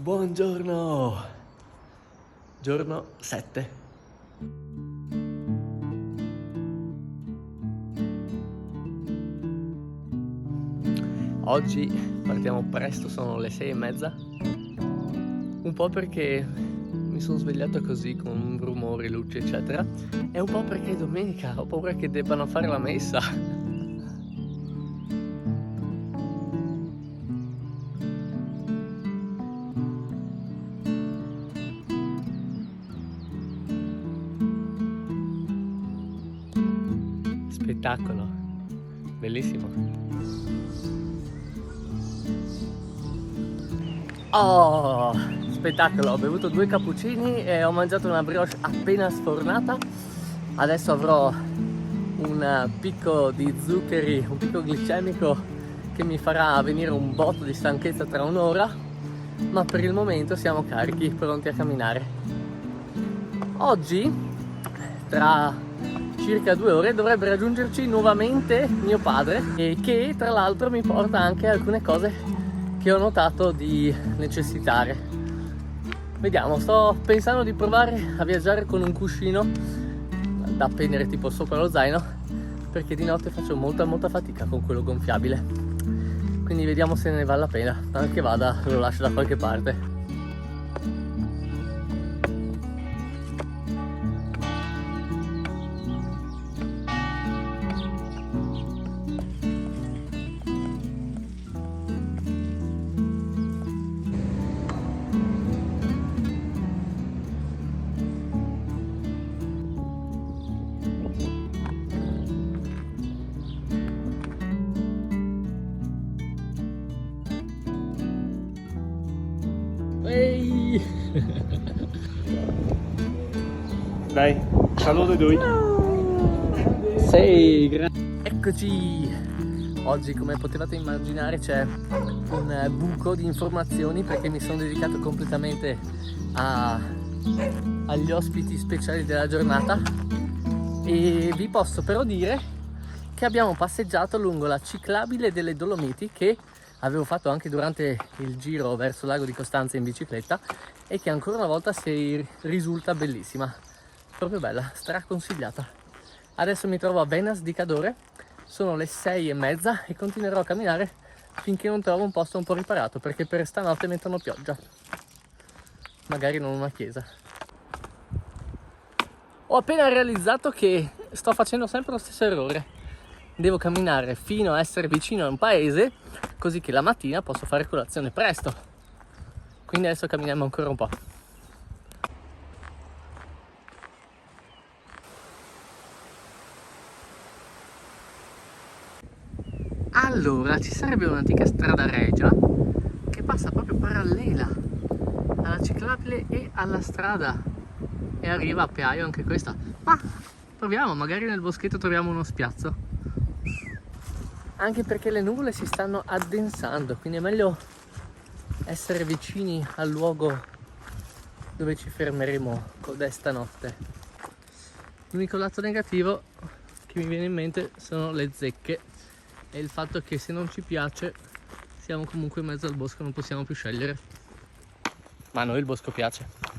Buongiorno! Giorno 7. Oggi partiamo presto, sono le 6:30. Un po' perché mi sono svegliato così con rumori, luci eccetera, e un po' perché è domenica, ho paura che debbano fare la messa. Spettacolo, bellissimo. Oh, spettacolo, ho bevuto 2 cappuccini e ho mangiato una brioche appena sfornata. Adesso avrò un picco di zuccheri, un picco glicemico che mi farà venire un botto di stanchezza tra un'ora, ma per il momento siamo carichi, pronti a camminare. Oggi, tra circa 2 ore, dovrebbe raggiungerci nuovamente mio padre, e che tra l'altro mi porta anche alcune cose che ho notato di necessitare. Vediamo, sto pensando di provare a viaggiare con un cuscino da appendere tipo sopra lo zaino, perché di notte faccio molta fatica con quello gonfiabile. Quindi vediamo se ne vale la pena. Anche vada, lo lascio da qualche parte. Ehi! Dai, saluto lui. Sei Eccoci! Oggi, come potevate immaginare, c'è un buco di informazioni perché mi sono dedicato completamente agli ospiti speciali della giornata, e vi posso però dire che abbiamo passeggiato lungo la ciclabile delle Dolomiti, che avevo fatto anche durante il giro verso il lago di Costanza in bicicletta, e che ancora una volta risulta bellissima, proprio bella, straconsigliata. Adesso mi trovo a Venas di Cadore, sono le 6:30 e continuerò a camminare finché non trovo un posto un po' riparato, perché per stanotte mettono pioggia, magari non una chiesa. Ho appena realizzato che sto facendo sempre lo stesso errore. Devo camminare fino a essere vicino a un paese, così che la mattina posso fare colazione presto. Quindi adesso camminiamo ancora un po'. Allora, ci sarebbe un'antica strada regia che passa proprio parallela alla ciclabile e alla strada, e arriva a Peaio anche questa. Ma proviamo, magari nel boschetto troviamo uno spiazzo. Anche perché le nuvole si stanno addensando, quindi è meglio essere vicini al luogo dove ci fermeremo codesta notte. L'unico lato negativo che mi viene in mente sono le zecche e il fatto che se non ci piace siamo comunque in mezzo al bosco, non possiamo più scegliere. Ma a noi il bosco piace.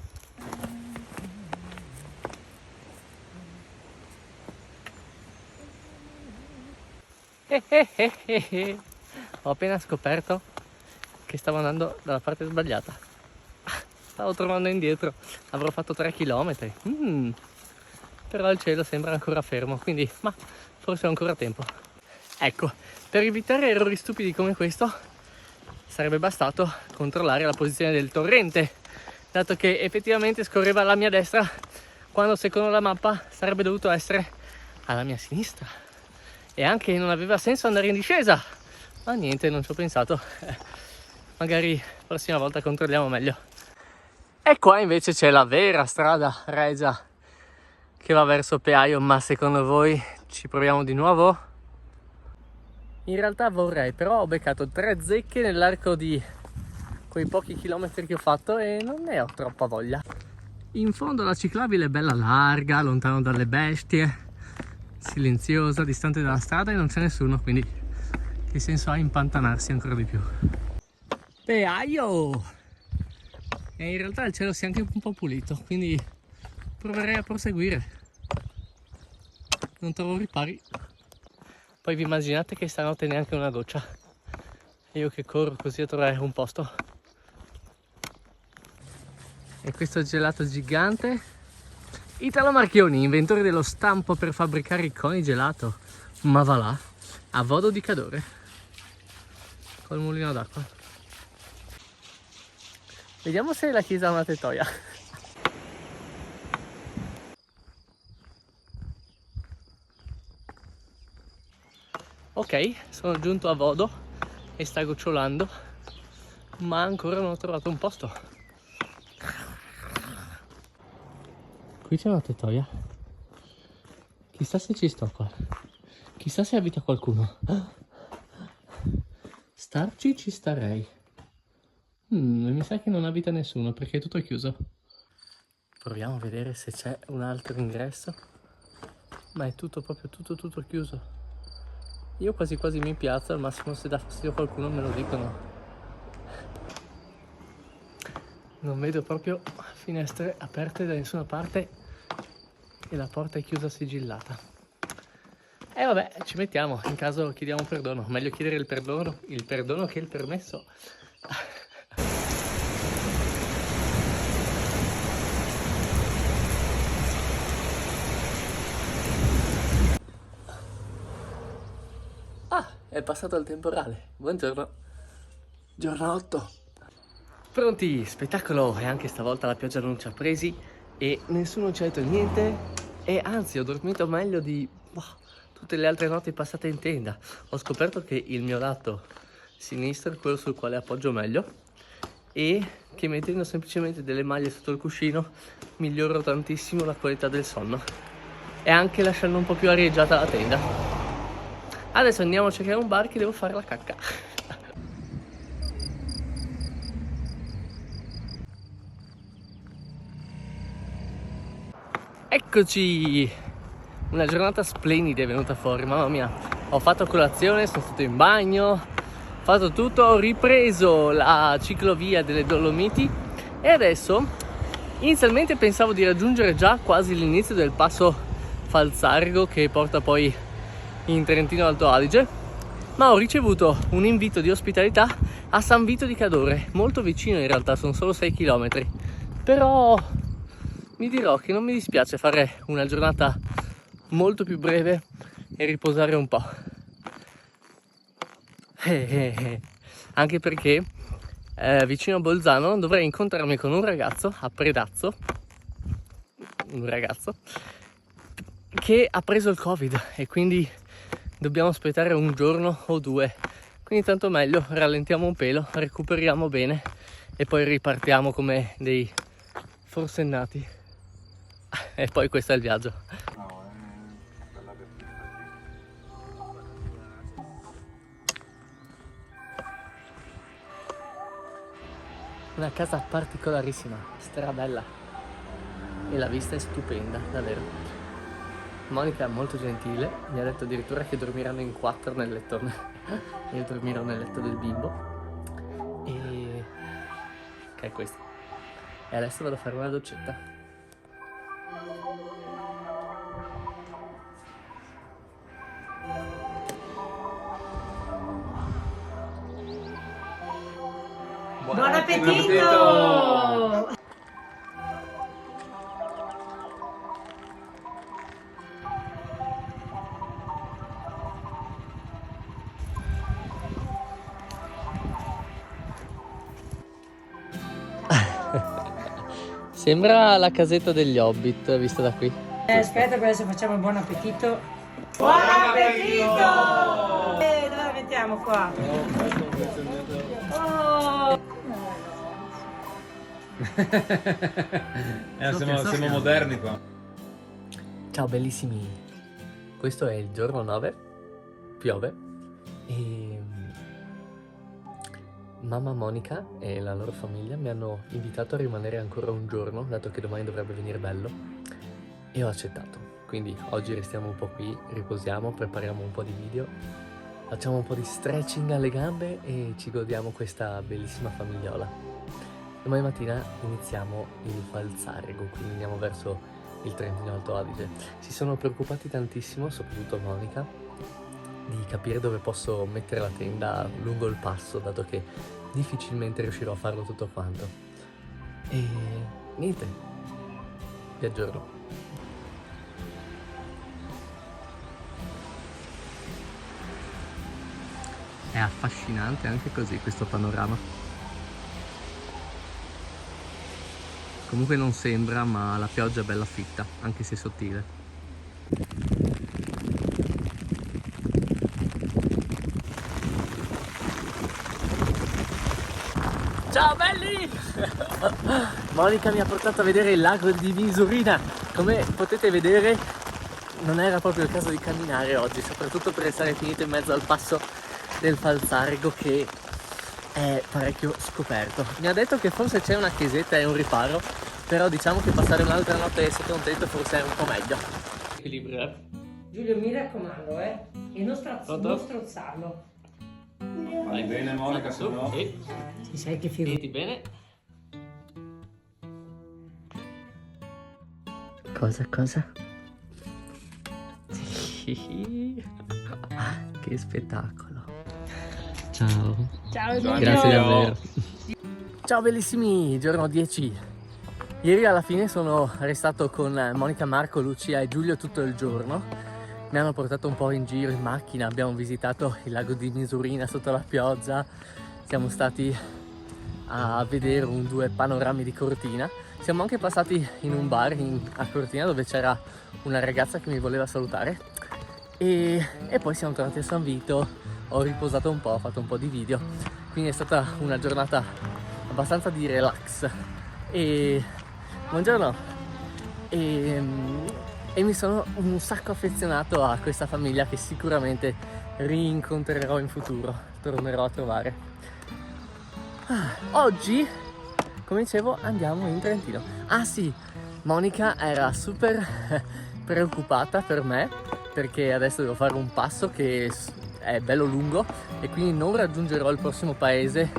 Ho appena scoperto che stavo andando dalla parte sbagliata. Stavo tornando indietro, avrò fatto 3 km. Però il cielo sembra ancora fermo, quindi ma forse ho ancora tempo. Ecco, per evitare errori stupidi come questo sarebbe bastato controllare la posizione del torrente, dato che effettivamente scorreva alla mia destra quando secondo la mappa sarebbe dovuto essere alla mia sinistra, e anche non aveva senso andare in discesa, ma niente, non ci ho pensato. Magari la prossima volta controlliamo meglio. E qua invece c'è la vera strada regia che va verso Peaio, ma secondo voi ci proviamo di nuovo? In realtà vorrei, però ho beccato 3 zecche nell'arco di quei pochi chilometri che ho fatto e non ne ho troppa voglia. In fondo la ciclabile è bella larga, lontano dalle bestie, silenziosa, distante dalla strada, e non c'è nessuno, quindi che senso ha impantanarsi ancora di più? Peaio! E in realtà il cielo si è anche un po' pulito, quindi proverei a proseguire. Non trovo ripari. Poi vi immaginate che stanotte neanche una goccia. E io che corro così a trovare un posto. E questo gelato gigante. Italo Marchioni, inventore dello stampo per fabbricare i coni gelato. Ma va là, a Vodo di Cadore. Col mulino d'acqua. Vediamo se la chiesa ha una tettoia. Ok, sono giunto a Vodo e sta gocciolando, ma ancora non ho trovato un posto. Qui c'è una tettoia. Chissà se ci sto qua. Chissà se abita qualcuno. Starci ci starei. Mi sa che non abita nessuno perché è tutto chiuso. Proviamo a vedere se c'è un altro ingresso. Ma è tutto proprio tutto chiuso. Io quasi quasi mi piazzo, al massimo se dà fastidio a qualcuno me lo dicono. Non vedo proprio finestre aperte da nessuna parte e la porta è chiusa sigillata. E vabbè, ci mettiamo, in caso chiediamo perdono. Meglio chiedere il perdono che il permesso. Ah, è passato il temporale. Buongiorno. Giorno 8. Pronti, spettacolo, e anche stavolta la pioggia non ci ha presi e nessuno ci ha detto niente e anzi ho dormito meglio di tutte le altre notti passate in tenda. Ho scoperto che il mio lato sinistro è quello sul quale appoggio meglio e che mettendo semplicemente delle maglie sotto il cuscino miglioro tantissimo la qualità del sonno e anche lasciando un po' più arieggiata la tenda. Adesso andiamo a cercare un bar che devo fare la cacca. Eccoci! Una giornata splendida è venuta fuori, mamma mia. Ho fatto colazione, sono stato in bagno, ho fatto tutto, ho ripreso la ciclovia delle Dolomiti e adesso inizialmente pensavo di raggiungere già quasi l'inizio del passo Falzargo che porta poi in Trentino Alto Adige, ma ho ricevuto un invito di ospitalità a San Vito di Cadore, molto vicino in realtà, sono solo 6 km, però mi dirò che non mi dispiace fare una giornata molto più breve e riposare un po'. Anche perché vicino a Bolzano dovrei incontrarmi con un ragazzo a Predazzo, un ragazzo che ha preso il Covid e quindi dobbiamo aspettare un giorno o due, quindi tanto meglio, rallentiamo un pelo, recuperiamo bene e poi ripartiamo come dei forsennati. E poi questo è il viaggio. Una casa particolarissima, strabella e la vista è stupenda, davvero. Monica è molto gentile, mi ha detto addirittura che dormiranno in 4 nel lettone. Io dormirò nel letto del bimbo e che è questo. E adesso vado a fare una doccetta. Buon appetito! Sembra la casetta degli Hobbit, vista da qui. Aspetta, adesso facciamo buon appetito. Buon appetito! Dove la mettiamo qua? Oh. Siamo moderni qua. Ciao bellissimi, questo è il giorno 9, piove e mamma Monica e la loro famiglia mi hanno invitato a rimanere ancora un giorno, dato che domani dovrebbe venire bello, e ho accettato. Quindi oggi restiamo un po' qui, riposiamo, prepariamo un po' di video, facciamo un po' di stretching alle gambe e ci godiamo questa bellissima famigliola. Domani mattina iniziamo il Falzarego, quindi andiamo verso il Trentino Alto Adige. Si sono preoccupati tantissimo, soprattutto Monica, di capire dove posso mettere la tenda lungo il passo, dato che difficilmente riuscirò a farlo tutto quanto. E niente, vi aggiorno. È affascinante anche così questo panorama. Comunque non sembra, ma la pioggia è bella fitta, anche se sottile. Ciao belli! Monica mi ha portato a vedere il lago di Misurina. Come potete vedere non era proprio il caso di camminare oggi, soprattutto per essere finito in mezzo al passo del Falzarego, che è parecchio scoperto. Mi ha detto che forse c'è una chiesetta e un riparo, però diciamo che passare un'altra notte sotto un tetto forse è un po' meglio. Equilibrio, Giulio, mi raccomando, e non strozzarlo. Vai bene Monica, se no? Sì. Ti sai che figura. Senti bene. Cosa? Che spettacolo. Ciao. Ciao Giulio. Grazie davvero. Ciao bellissimi, giorno 10. Ieri alla fine sono restato con Monica, Marco, Lucia e Giulio tutto il giorno. Mi hanno portato un po' in giro in macchina, abbiamo visitato il lago di Misurina sotto la pioggia, siamo stati a vedere due panorami di Cortina. Siamo anche passati in un bar a Cortina dove c'era una ragazza che mi voleva salutare e poi siamo tornati a San Vito, ho riposato un po', ho fatto un po' di video, quindi è stata una giornata abbastanza di relax. E buongiorno! E mi sono un sacco affezionato a questa famiglia che sicuramente rincontrerò in futuro, tornerò a trovare. Oggi, come dicevo, andiamo in Trentino. Ah sì, Monica era super preoccupata per me perché adesso devo fare un passo che è bello lungo e quindi non raggiungerò il prossimo paese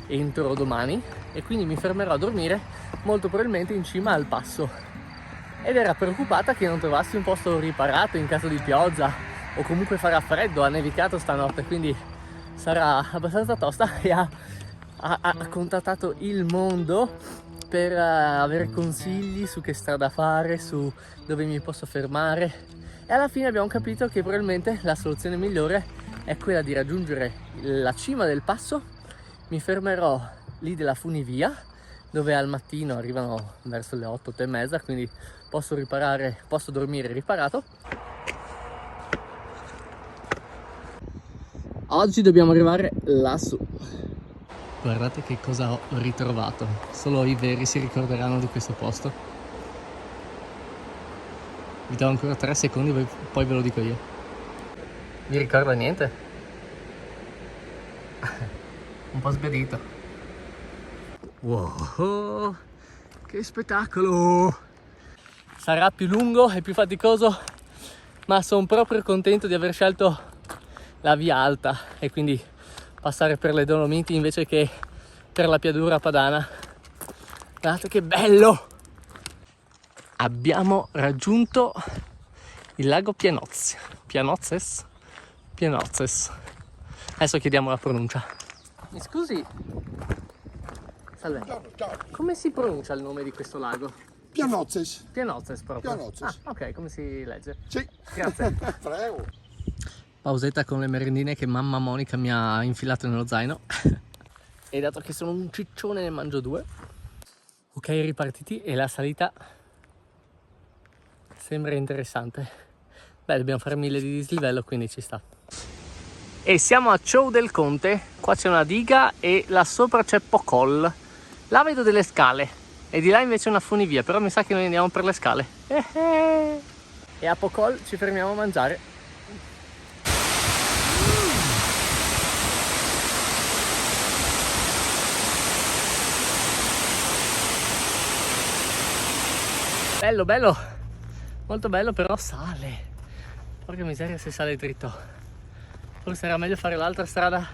entro domani e quindi mi fermerò a dormire molto probabilmente in cima al passo. Ed era preoccupata che non trovassi un posto riparato in caso di pioggia o comunque farà freddo, ha nevicato stanotte, quindi sarà abbastanza tosta e ha contattato il mondo per avere consigli su che strada fare, su dove mi posso fermare e alla fine abbiamo capito che probabilmente la soluzione migliore è quella di raggiungere la cima del passo. Mi fermerò lì della funivia dove al mattino arrivano verso le 8, 8 e mezza, quindi posso dormire riparato. Oggi dobbiamo arrivare lassù. Guardate che cosa ho ritrovato, solo i veri si ricorderanno di questo posto. Vi do ancora 3 secondi, poi ve lo dico io. Vi ricorda niente? Un po' sbiadito. Wow, che spettacolo! Sarà più lungo e più faticoso, ma sono proprio contento di aver scelto la via alta e quindi passare per le Dolomiti invece che per la pianura padana. Guardate che bello! Abbiamo raggiunto il lago Pianozzes. Adesso chiediamo la pronuncia. Mi scusi? Salve. Ciao. Come si pronuncia il nome di questo lago? Pianozzes. Pianozzes proprio. Pianozzes. Ah, ok, come si legge? Sì. Grazie. Prego. Pausetta con le merendine che mamma Monica mi ha infilato nello zaino. E dato che sono un ciccione ne mangio 2. Ok, ripartiti e la salita sembra interessante. Beh, dobbiamo fare 1000 di dislivello, quindi ci sta. E siamo a Ciò del Conte. Qua c'è una diga e là sopra c'è Pocol. Là vedo delle scale e di là invece una funivia, però mi sa che noi andiamo per le scale. E a Pocol ci fermiamo a mangiare. Bello, bello, molto bello, però sale. Porca miseria se sale dritto. Forse era meglio fare l'altra strada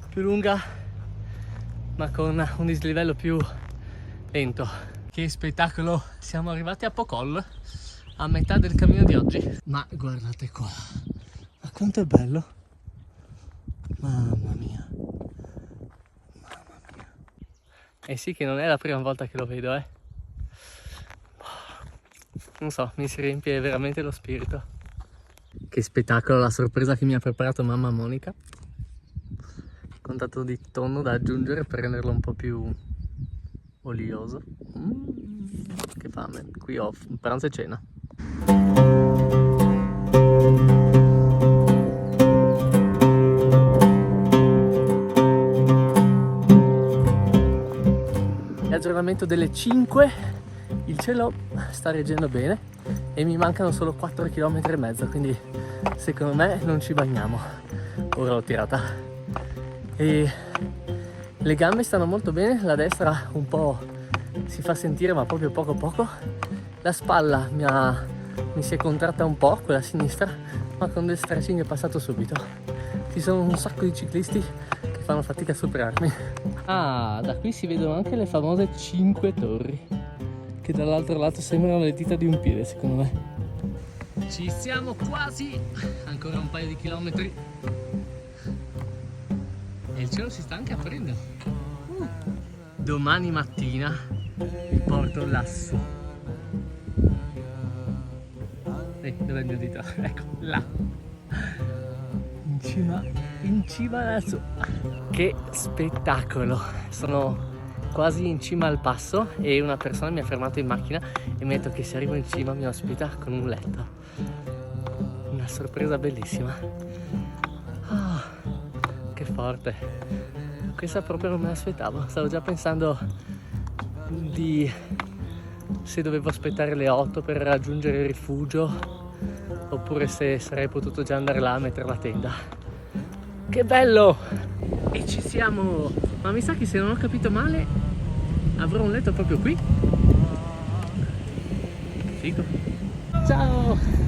più lunga ma con un dislivello più lento. Che spettacolo! Siamo arrivati a Pokol, a metà del cammino di oggi. Ma guardate qua, ma quanto è bello! Mamma mia! Mamma mia! E sì che non è la prima volta che lo vedo, eh! Non so, mi si riempie veramente lo spirito. Che spettacolo la sorpresa che mi ha preparato mamma Monica. Con tanto di tonno da aggiungere per renderlo un po' più olioso. Che fame, qui ho pranzo e cena. L'aggiornamento delle 5, il cielo sta reggendo bene e mi mancano solo 4 km e mezzo, quindi secondo me non ci bagniamo. Ora l'ho tirata. E le gambe stanno molto bene, la destra un po' si fa sentire ma proprio poco poco. La spalla mi si è contratta un po', quella sinistra, ma con del stretching è passato subito. Ci sono un sacco di ciclisti che fanno fatica a superarmi. Ah, da qui si vedono anche le famose 5 torri, che dall'altro lato sembrano le dita di un piede secondo me. Ci siamo quasi, ancora un paio di chilometri e il cielo si sta anche aprendo. Domani mattina vi porto lassù. Dov'è il mio dito? Ecco, là. In cima lassù. Che spettacolo! Sono quasi in cima al passo e una persona mi ha fermato in macchina e mi ha detto che se arrivo in cima mi ospita con un letto. Una sorpresa bellissima. Ah, che forte! Questa proprio non me l'aspettavo. Stavo già pensando di se dovevo aspettare le 8 per raggiungere il rifugio oppure se sarei potuto già andare là a mettere la tenda. Che bello! E ci siamo! Ma mi sa che se non ho capito male avrò un letto proprio qui. Figo! Ciao!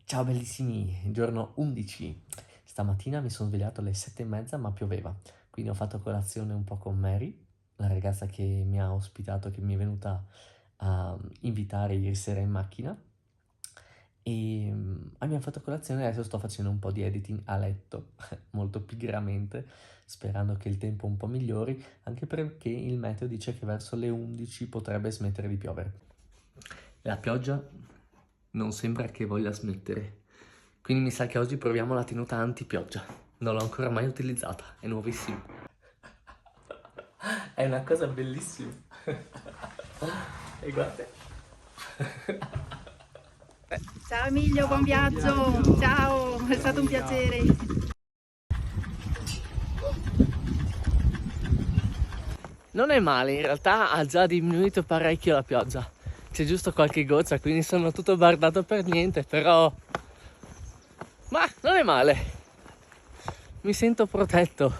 Ciao bellissimi, giorno 11. Stamattina mi sono svegliato alle 7:30 ma pioveva, quindi ho fatto colazione un po' con Mary, la ragazza che mi ha ospitato, che mi è venuta a invitare ieri sera in macchina, e abbiamo fatto colazione e adesso sto facendo un po' di editing a letto, molto pigramente, sperando che il tempo un po' migliori, anche perché il meteo dice che verso le 11 potrebbe smettere di piovere. La pioggia non sembra che voglia smettere, quindi mi sa che oggi proviamo la tenuta anti-pioggia. Non l'ho ancora mai utilizzata, è nuovissima. È una cosa bellissima. E guarda. Ciao Emilio, buon viaggio! Ciao, è stato un piacere! Non è male, in realtà ha già diminuito parecchio la pioggia. C'è giusto qualche goccia, quindi sono tutto bardato per niente, però... Ma non è male. Mi sento protetto.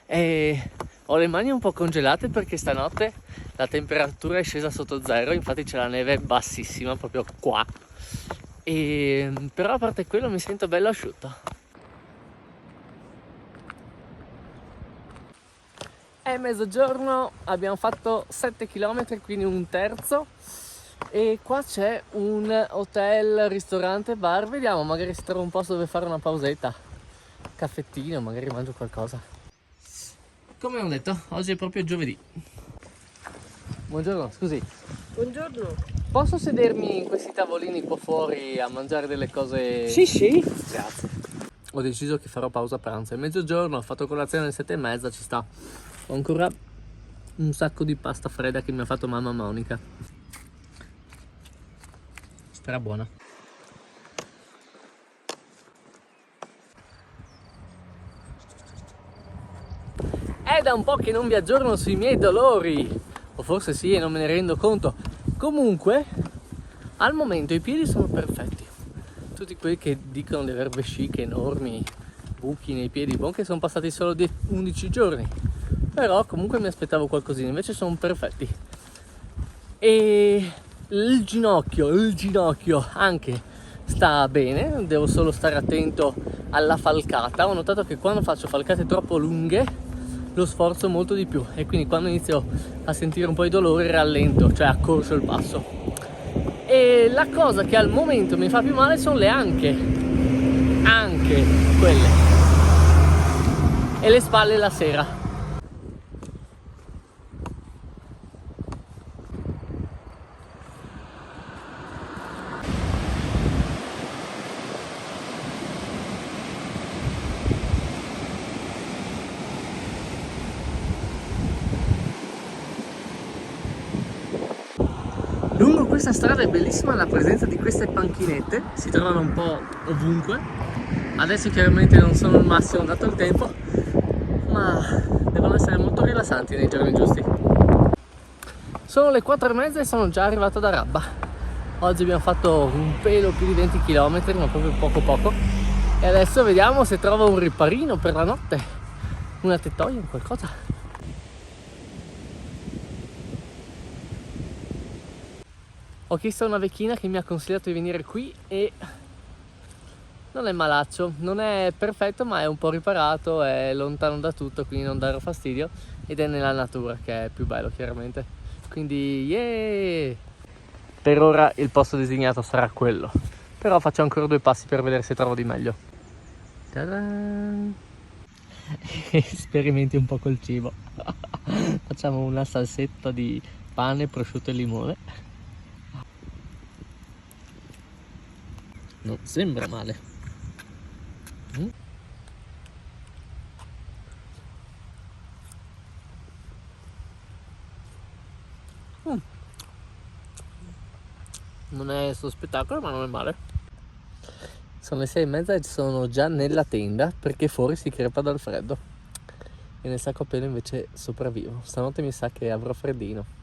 E ho le mani un po' congelate perché stanotte la temperatura è scesa sotto zero, infatti c'è la neve bassissima proprio qua. Però a parte quello mi sento bello asciutto. È mezzogiorno, abbiamo fatto 7 km, quindi un terzo. E qua c'è un hotel, ristorante, bar. Vediamo, magari si trova un posto dove fare una pausetta. Caffettino, magari mangio qualcosa. Come ho detto, oggi è proprio giovedì. Buongiorno, scusi. Buongiorno. Posso sedermi in questi tavolini qua fuori a mangiare delle cose? Sì. Grazie. Ho deciso che farò pausa pranzo. È mezzogiorno, ho fatto colazione alle 7:30, ci sta. Ho ancora un sacco di pasta fredda che mi ha fatto mamma Monica. Sarà buona. È da un po' che non vi aggiorno sui miei dolori, o forse sì e non me ne rendo conto. Comunque al momento i piedi sono perfetti. Tutti quelli che dicono di avere vesciche enormi, buchi nei piedi, buon che sono passati solo 11 giorni, però comunque mi aspettavo qualcosina, invece sono perfetti. E il ginocchio anche sta bene, devo solo stare attento alla falcata. Ho notato che quando faccio falcate troppo lunghe lo sforzo molto di più e quindi quando inizio a sentire un po' di dolore rallento, cioè accorcio il passo. E la cosa che al momento mi fa più male sono le anche quelle, e le spalle la sera. Lungo questa strada è bellissima la presenza di queste panchinette, si trovano un po' ovunque. Adesso chiaramente non sono il massimo dato il tempo, ma devono essere molto rilassanti nei giorni giusti. Sono le 4:30 e sono già arrivato ad Arabba. Oggi abbiamo fatto un pelo più di 20 km, ma proprio poco. E adesso vediamo se trovo un riparino per la notte, una tettoia, qualcosa. Ho chiesto a una vecchina che mi ha consigliato di venire qui e non è malaccio, non è perfetto ma è un po' riparato, è lontano da tutto quindi non darò fastidio ed è nella natura che è più bello chiaramente. Quindi yeah! Per ora il posto designato sarà quello, però faccio ancora 2 passi per vedere se trovo di meglio. Ta-da! Esperimenti un po' col cibo. Facciamo una salsetta di pane, prosciutto e limone. Non sembra male. Non è sto spettacolo, ma non è male. Sono le 6:30 e sono già nella tenda perché fuori si crepa dal freddo. E nel sacco a pelo invece sopravvivo. Stanotte mi sa che avrò freddino.